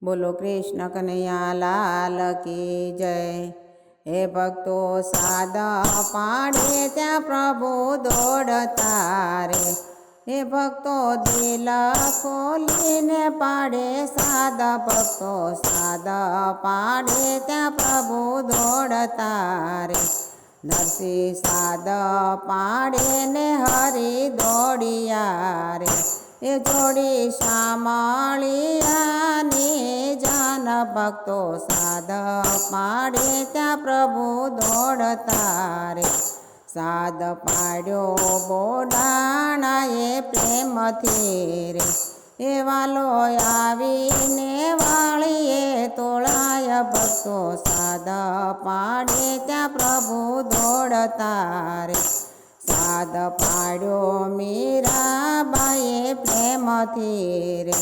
બોલો કૃષ્ણ કનૈયા લાલ કી જય। હે ભક્તો સાદ પાડે ત્યાં પ્રભુ દોડતા રે। હે ભક્તો દિલ ખોલીને પાડે સાદ, ભક્તો સાદ પાડે ત્યાં પ્રભુ દોડતા રે। નરસિંહ સાદ પાડે ને હરી દોડિયા રે। એ જોડી શામળિયાની જાન, ભક્તો સાદ પાડે ત્યાં પ્રભુ દોડતા રે। સાદ પાડ્યો બોડાણાએ પ્રેમથી રે। એ વાલો આવીને વાળીએ તોળાય, ભક્તો સાદ પાડે ત્યાં પ્રભુ દોડતા રે। સાદ પાડ્યો મીરાબાઈએ પ્રેમથી રે।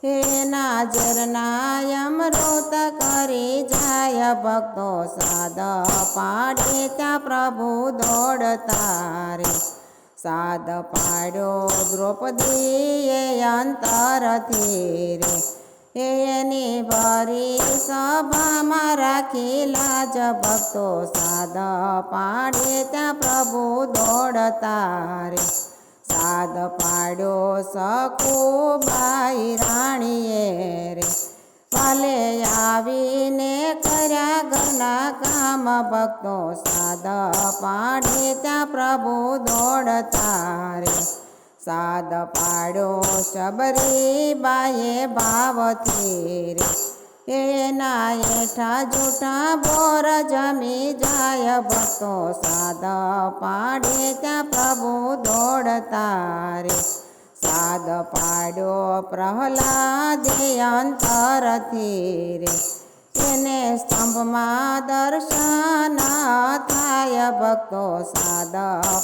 એના ઝરના અમૃત કરી જાય, ભક્તો સાદ પાડે ત્યાં પ્રભુ દોડતા રે। સાદ પાડ્યો દ્રૌપદીએ અંતરથી રે। એની ભરી સભામાં રાખી લાજ, ભક્તો સાદ પાડે ત્યાં પ્રભુ દોડતા રે। સાદ પાડ્યો સખુબાઈ રાણીએ રે। વાલે આવીને કર્યા ઘરના કામ, ભક્તો સાદ પાડે ત્યાં પ્રભુ દોડતા રે। સાદ પાડ્યો શબરીબાઈએ ભાવથી રે। એના એઠા જૂઠા બોર જમી જાય, ભક્તો સાદ પાડે ત્યાં પ્રભુ દોડતા રે। સાદ પાડ્યો પ્રહલાદે અંતરથી રે। એને સ્તંભમાં દર્શન થાય, ભક્તો સાદ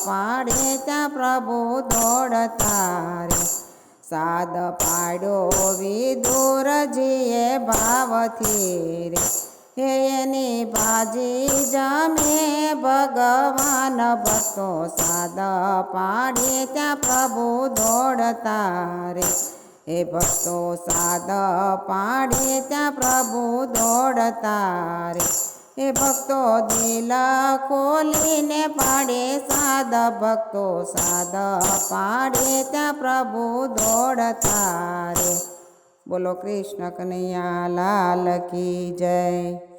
પાડે ત્યાં પ્રભુ દોડતા રે। સાદ પાડ્યો વિદુરજીએ ભાવથી રે। એની ભાજી જમે ભગવાન, ભક્તો સાદ પાડે ત્યાં પ્રભુ દોડતા રે। એ ભક્તો સાદ પાડે ત્યાં પ્રભુ દોડતા રે। એ ભક્તો દિલ ખોલીને પાડે સાદ, ભક્તો સાદ પાડે ત્યાં પ્રભુ દોડતા રે। બોલો કૃષ્ણ કનૈયા લાલ કી જય।